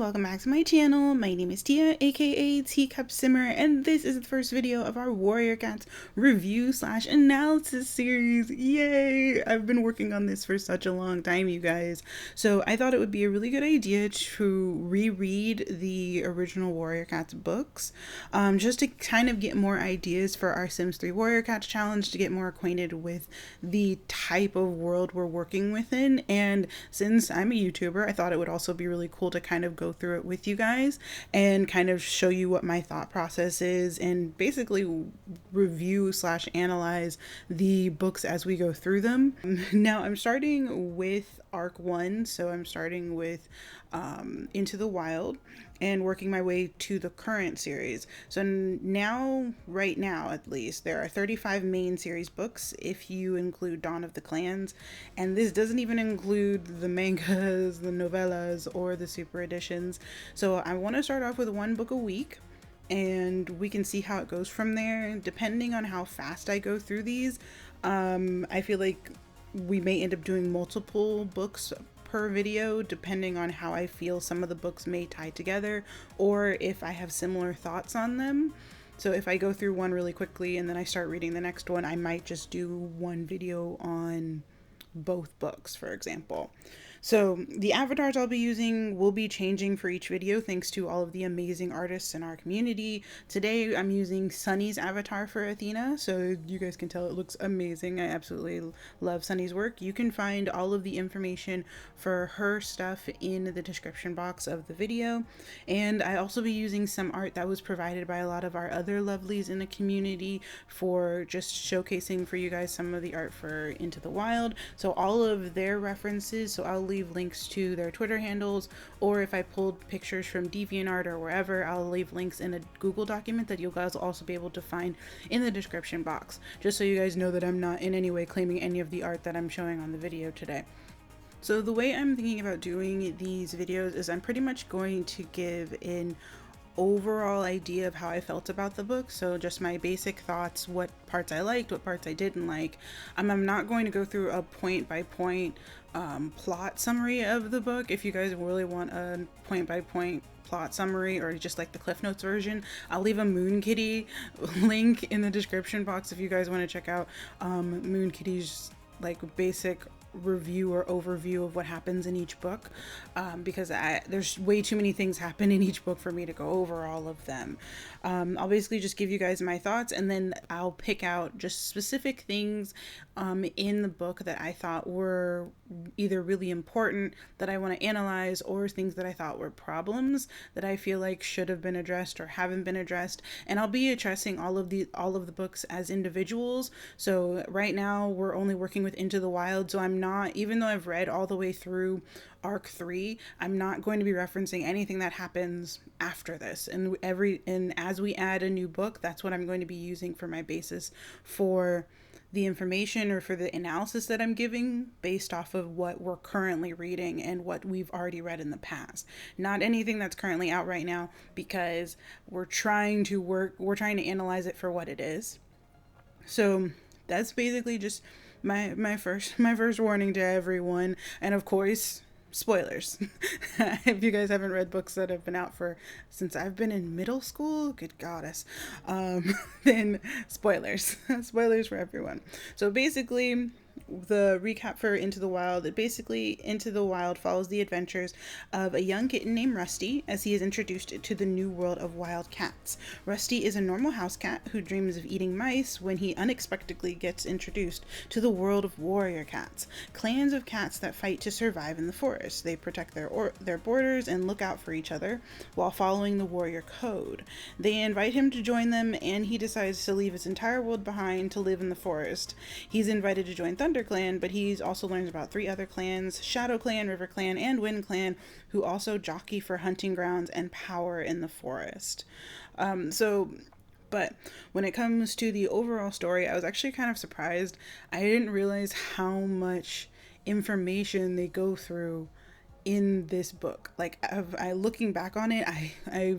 welcome back to my channel. My name is Tia, aka TeaCup Simmer, and this is the first video of our Warrior Cats review slash analysis series. Yay! I've been working on this for such a long time, you guys. So I thought it would be a really good idea to reread the original Warrior Cats books, just to kind of get more ideas for our Sims 3 Warrior Cats challenge, to get more acquainted with the type of world we're working within. And since I'm a YouTuber, I thought it would also be really cool to kind of go through it with you guys and kind of show you what my thought process is and basically review slash analyze the books as we go through them. Now I'm starting with arc 1, so I'm starting with Into the Wild and working my way to the current series. So now, right now at least, there are 35 main series books if you include Dawn of the Clans, and this doesn't even include the mangas, the novellas, or the super editions. So I want to start off with one book a week, and we can see how it goes from there. Depending on how fast I go through these, I feel like we may end up doing multiple books per video, depending on how I feel some of the books may tie together or if I have similar thoughts on them. So if I go through one really quickly and then I start reading the next one, I might just do one video on both books, for example. So the avatars I'll be using will be changing for each video thanks to all of the amazing artists in our community. Today I'm using Sunny's avatar for Athena, so you guys can tell it looks amazing. I absolutely love Sunny's work. You can find all of the information for her stuff in the description box of the video. And I also be using some art that was provided by a lot of our other lovelies in the community for just showcasing for you guys some of the art for Into the Wild. So all of their references, so I'll leave links to their Twitter handles, or if I pulled pictures from DeviantArt or wherever, I'll leave links in a Google document that you guys will also be able to find in the description box, just so you guys know that I'm not in any way claiming any of the art that I'm showing on the video today. So the way I'm thinking about doing these videos is I'm pretty much going to give an overall idea of how I felt about the book. So just my basic thoughts, what parts I liked, what parts I didn't like. I'm not going to go through a point by point plot summary of the book. If you guys really want a point by point plot summary or just like the Cliff Notes version, I'll leave a Moonkitti link in the description box if you guys want to check out Moonkitti's like basic review or overview of what happens in each book, because there's way too many things happen in each book for me to go over all of them. I'll basically just give you guys my thoughts, and then I'll pick out just specific things in the book that I thought were either really important that I want to analyze, or things that I thought were problems that I feel like should have been addressed or haven't been addressed. And I'll be addressing all of the books as individuals. So right now we're only working with Into the Wild, so I'm not, even though I've read all the way through arc 3, I'm not going to be referencing anything that happens after this. And as we add a new book, that's what I'm going to be using for my basis for the information or for the analysis that I'm giving, based off of what we're currently reading and what we've already read in the past. Not anything that's currently out right now, because we're trying to analyze it for what it is. So that's basically just my first warning to everyone. And of course, spoilers. If you guys haven't read books that have been out since I've been in middle school, good goddess, then spoilers. Spoilers for everyone. So basically, the recap for Into the Wild, Into the Wild follows the adventures of a young kitten named Rusty as he is introduced to the new world of wild cats. Rusty is a normal house cat who dreams of eating mice when he unexpectedly gets introduced to the world of warrior cats, clans of cats that fight to survive in the forest. They protect their borders and look out for each other while following the warrior code. They invite him to join them, and he decides to leave his entire world behind to live in the forest. He's invited to join Thunder Clan, but he also learns about 3 other clans, Shadow Clan, River Clan, and Wind Clan, who also jockey for hunting grounds and power in the forest. But when it comes to the overall story, I was actually kind of surprised. I didn't realize how much information they go through in this book. Like, looking back on it, I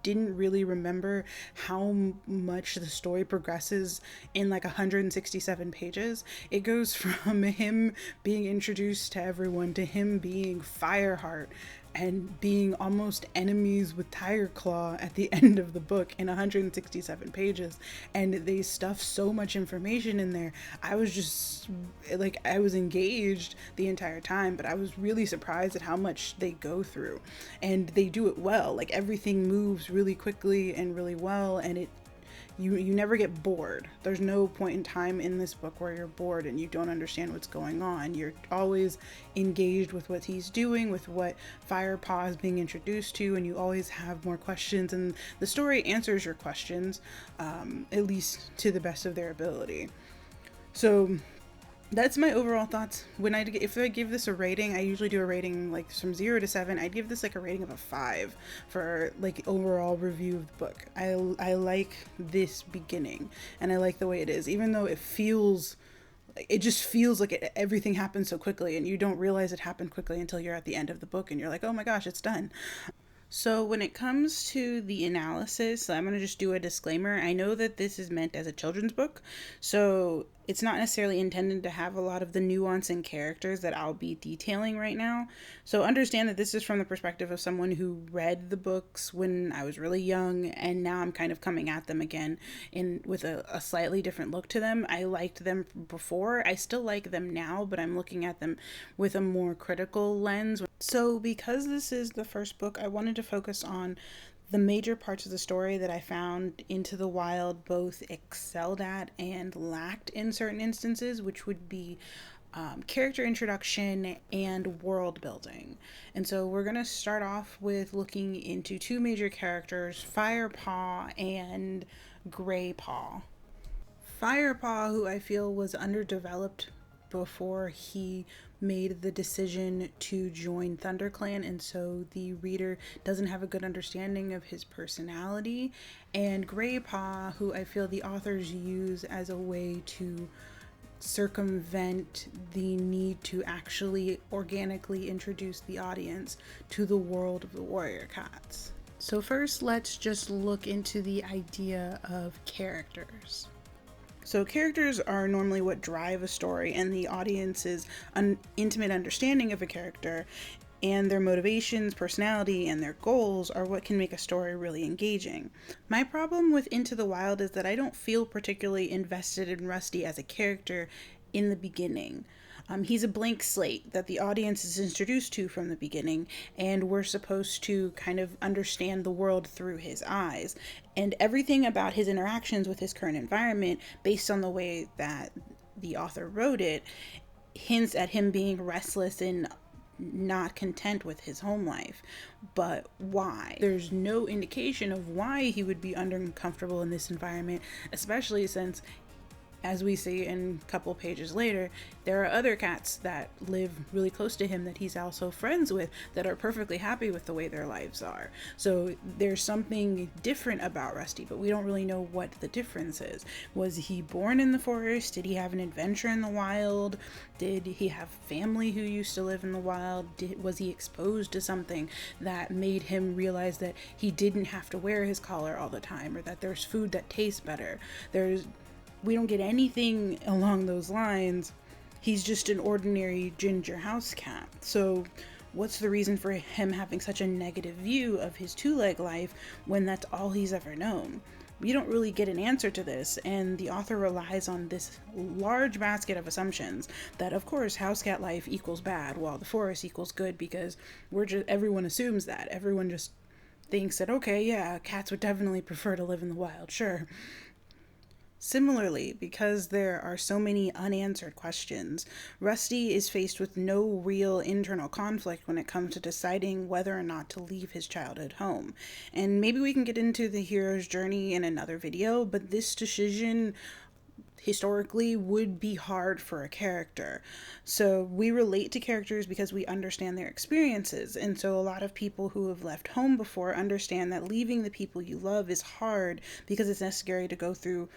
didn't really remember how much the story progresses in like 167 pages. It goes from him being introduced to everyone to him being Fireheart and being almost enemies with Tiger Claw at the end of the book in 167 pages. And they stuff so much information in there. I was just like, I was engaged the entire time, but I was really surprised at how much they go through. And they do it well. Like, everything moves really quickly and really well, and you never get bored. There's no point in time in this book where you're bored and you don't understand what's going on. You're always engaged with what he's doing, with what Firepot is being introduced to, and you always have more questions, and the story answers your questions, at least to the best of their ability. So that's my overall thoughts. If I give this a rating, I usually do a rating like from 0 to 7. I'd give this like a rating of a 5 for like overall review of the book. I like this beginning, and I like the way it is, even though it just feels like everything happens so quickly, and you don't realize it happened quickly until you're at the end of the book and you're like, oh my gosh, it's done. So when it comes to the analysis, I'm going to just do a disclaimer. I know that this is meant as a children's book, so it's not necessarily intended to have a lot of the nuance and characters that I'll be detailing right now. So understand that this is from the perspective of someone who read the books when I was really young, and now I'm kind of coming at them again with a slightly different look to them. I liked them before. I still like them now, but I'm looking at them with a more critical lens. So because this is the first book, I wanted to focus on the major parts of the story that I found Into the Wild both excelled at and lacked in certain instances, which would be character introduction and world building. And so we're going to start off with looking into two major characters, Firepaw and Greypaw. Firepaw, who I feel was underdeveloped before he made the decision to join ThunderClan, and so the reader doesn't have a good understanding of his personality. And Greypaw, who I feel the authors use as a way to circumvent the need to actually organically introduce the audience to the world of the warrior cats. So first, let's just look into the idea of characters. So characters are normally what drive a story, and the audience's intimate understanding of a character and their motivations, personality, and their goals are what can make a story really engaging. My problem with Into the Wild is that I don't feel particularly invested in Rusty as a character in the beginning. He's a blank slate that the audience is introduced to from the beginning, and we're supposed to kind of understand the world through his eyes. And everything about his interactions with his current environment, based on the way that the author wrote it, hints at him being restless and not content with his home life. But why? There's no indication of why he would be uncomfortable in this environment, especially since, as we see in a couple pages later, there are other cats that live really close to him that he's also friends with that are perfectly happy with the way their lives are. So there's something different about Rusty, but we don't really know what the difference is. Was he born in the forest? Did he have an adventure in the wild? Did he have family who used to live in the wild? Was he exposed to something that made him realize that he didn't have to wear his collar all the time, or that there's food that tastes better? We don't get anything along those lines. He's just an ordinary ginger house cat. So what's the reason for him having such a negative view of his two-leg life when that's all he's ever known? We don't really get an answer to this, and the author relies on this large basket of assumptions that, of course, house cat life equals bad, while the forest equals good, because everyone assumes that. Everyone just thinks that, okay, yeah, cats would definitely prefer to live in the wild, sure. Similarly, because there are so many unanswered questions, Rusty is faced with no real internal conflict when it comes to deciding whether or not to leave his childhood home. And maybe we can get into the hero's journey in another video, but this decision historically would be hard for a character. So we relate to characters because we understand their experiences, and so a lot of people who have left home before understand that leaving the people you love is hard because it's necessary to go through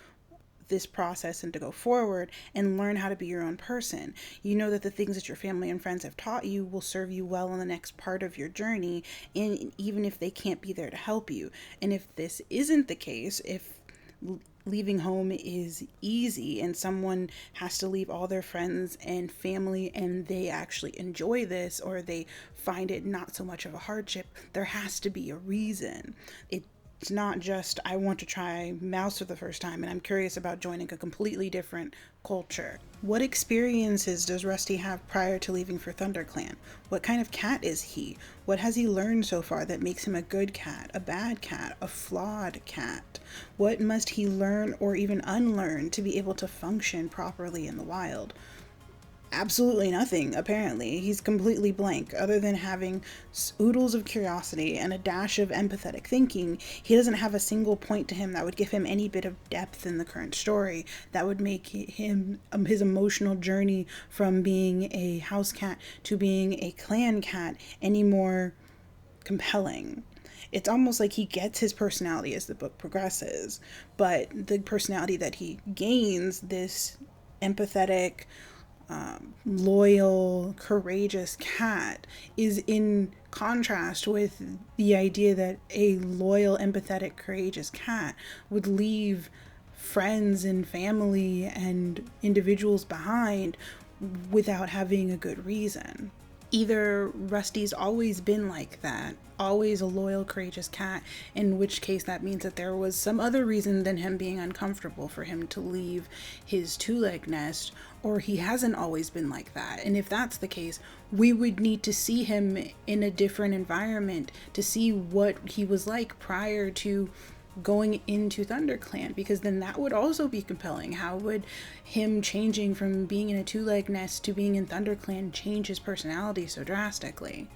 this process and to go forward and learn how to be your own person. You know that the things that your family and friends have taught you will serve you well in the next part of your journey, and even if they can't be there to help you. And if this isn't the case, if leaving home is easy and someone has to leave all their friends and family and they actually enjoy this or they find it not so much of a hardship, there has to be a reason. It's not just, I want to try mouse for the first time and I'm curious about joining a completely different culture. What experiences does Rusty have prior to leaving for ThunderClan? What kind of cat is he? What has he learned so far that makes him a good cat, a bad cat, a flawed cat? What must he learn or even unlearn to be able to function properly in the wild? Absolutely nothing, apparently. He's completely blank. Other than having oodles of curiosity and a dash of empathetic thinking, he doesn't have a single point to him that would give him any bit of depth in the current story that would make him his emotional journey from being a house cat to being a clan cat any more compelling. It's almost like he gets his personality as the book progresses, but the personality that he gains, this empathetic, loyal, courageous cat, is in contrast with the idea that a loyal, empathetic, courageous cat would leave friends and family and individuals behind without having a good reason. Either Rusty's always been like that, always a loyal, courageous cat, in which case that means that there was some other reason than him being uncomfortable for him to leave his two-leg nest, or he hasn't always been like that. And if that's the case, we would need to see him in a different environment to see what he was like prior to going into ThunderClan, because then that would also be compelling. How would him changing from being in a two-leg nest to being in ThunderClan change his personality so drastically?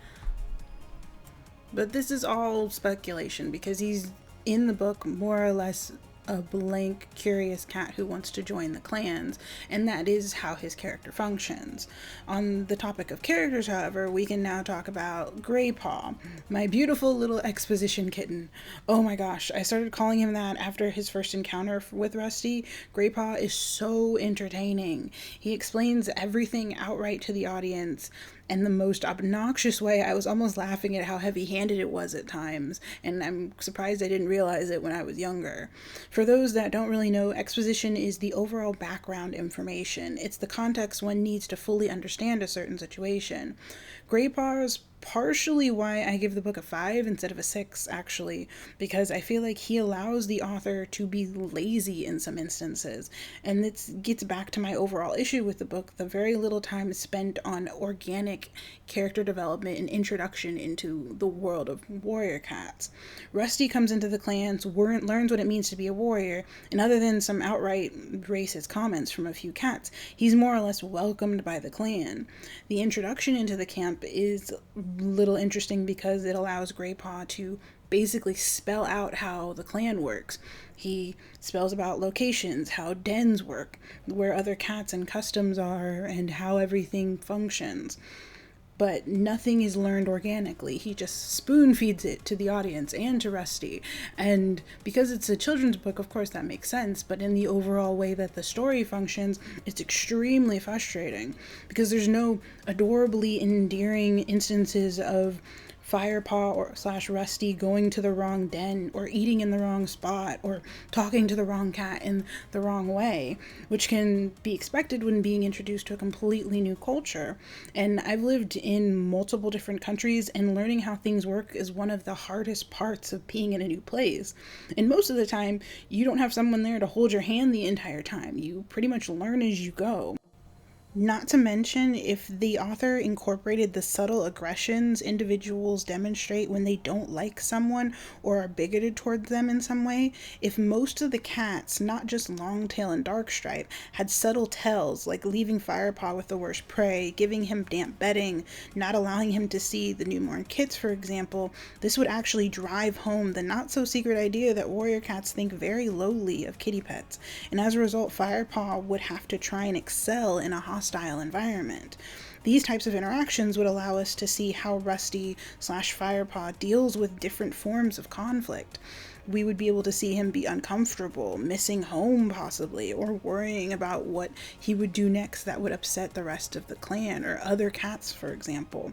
But this is all speculation because he's in the book more or less a blank, curious cat who wants to join the clans, and that is how his character functions. On the topic of characters, however, we can now talk about Greypaw, my beautiful little exposition kitten. Oh my gosh, I started calling him that after his first encounter with Rusty. Greypaw is so entertaining. He explains everything outright to the audience in the most obnoxious way. I was almost laughing at how heavy-handed it was at times, and I'm surprised I didn't realize it when I was younger. For those that don't really know, exposition is the overall background information. It's the context one needs to fully understand a certain situation. Greypaw is partially why I give the book a 5 instead of a 6, actually, because I feel like he allows the author to be lazy in some instances, and this gets back to my overall issue with the book: the very little time spent on organic character development and introduction into the world of warrior cats. Rusty comes into the clans, learns what it means to be a warrior, and other than some outright racist comments from a few cats, he's more or less welcomed by the clan. The introduction into the camp is little interesting because it allows Greypaw to basically spell out how the clan works. He spells about locations, how dens work, where other cats and customs are, and how everything functions. But nothing is learned organically. He just spoon feeds it to the audience and to Rusty. And because it's a children's book, of course that makes sense, but in the overall way that the story functions, it's extremely frustrating because there's no adorably endearing instances of Firepot or / Rusty going to the wrong den or eating in the wrong spot or talking to the wrong cat in the wrong way, which can be expected when being introduced to a completely new culture. And I've lived in multiple different countries, and learning how things work is one of the hardest parts of being in a new place. And most of the time, you don't have someone there to hold your hand the entire time. You pretty much learn as you go. Not to mention, if the author incorporated the subtle aggressions individuals demonstrate when they don't like someone or are bigoted towards them in some way, if most of the cats, not just Longtail and Darkstripe, had subtle tells like leaving Firepot with the worst prey, giving him damp bedding, not allowing him to see the newborn kits, for example, this would actually drive home the not-so-secret idea that warrior cats think very lowly of kitty pets, and as a result, Firepot would have to try and excel in a hostile environment. These types of interactions would allow us to see how Rusty / Firepot deals with different forms of conflict. We would be able to see him be uncomfortable, missing home possibly, or worrying about what he would do next that would upset the rest of the clan or other cats, for example.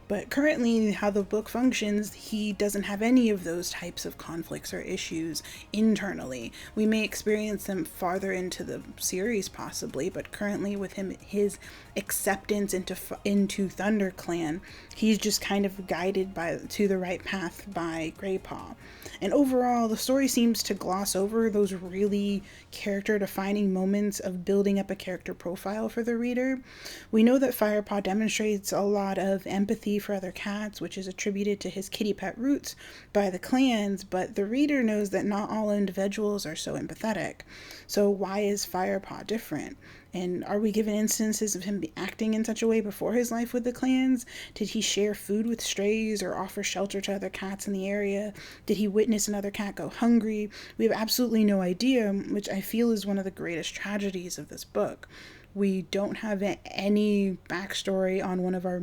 But currently, how the book functions, he doesn't have any of those types of conflicts or issues internally. We may experience them farther into the series, possibly, but currently, with him, his acceptance into ThunderClan, he's just kind of guided to the right path by Greypaw. And overall, the story seems to gloss over those really character-defining moments of building up a character profile for the reader. We know that Firepot demonstrates a lot of empathy for other cats, which is attributed to his kitty pet roots by the clans, but the reader knows that not all individuals are so empathetic. So why is Firepot different? And are we given instances of him acting in such a way before his life with the clans? Did he share food with strays or offer shelter to other cats in the area? Did he witness another cat go hungry? We have absolutely no idea, which I feel is one of the greatest tragedies of this book. We don't have any backstory on one of our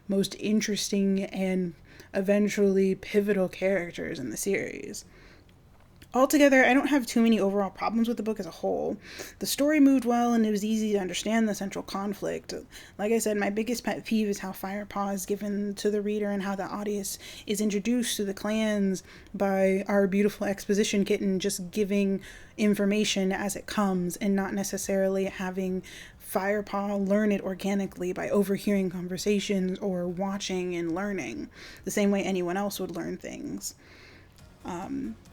most interesting and eventually pivotal characters in the series. Altogether, I don't have too many overall problems with the book as a whole. The story moved well and it was easy to understand the central conflict. Like I said, my biggest pet peeve is how Firepot is given to the reader and how the audience is introduced to the clans by our beautiful exposition kitten just giving information as it comes and not necessarily having Firepot learn it organically by overhearing conversations or watching and learning, the same way anyone else would learn things.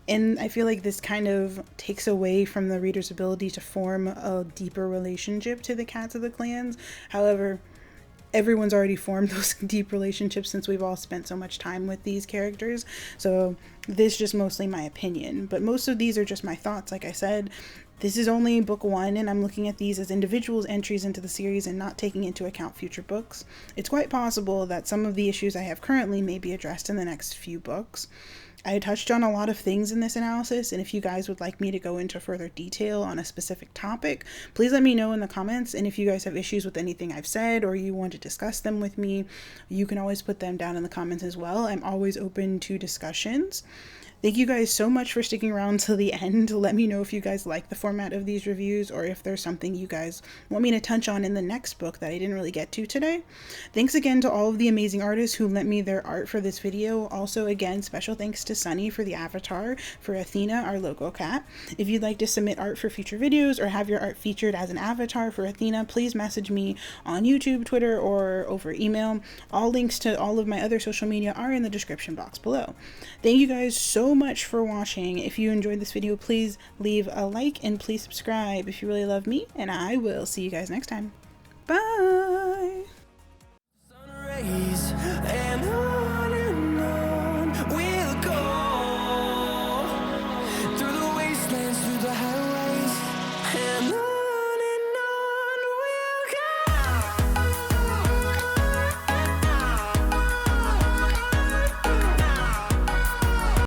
And I feel like this kind of takes away from the reader's ability to form a deeper relationship to the cats of the clans. However, everyone's already formed those deep relationships since we've all spent so much time with these characters. So this is just mostly my opinion. But most of these are just my thoughts. Like I said, this is only book 1, and I'm looking at these as individuals' entries into the series and not taking into account future books. It's quite possible that some of the issues I have currently may be addressed in the next few books. I touched on a lot of things in this analysis, and if you guys would like me to go into further detail on a specific topic, please let me know in the comments. And if you guys have issues with anything I've said or you want to discuss them with me, you can always put them down in the comments as well. I'm always open to discussions. Thank you guys so much for sticking around till the end. Let me know if you guys like the format of these reviews or if there's something you guys want me to touch on in the next book that I didn't really get to today. Thanks again to all of the amazing artists who lent me their art for this video. Also, again, special thanks to Sunny for the avatar for Athena, our logo cat. If you'd like to submit art for future videos or have your art featured as an avatar for Athena, please message me on YouTube, Twitter, or over email. All links to all of my other social media are in the description box below. Thank you guys so much for watching. If you enjoyed this video, please leave a like and please subscribe if you really love me, and I will see you guys next time. Bye!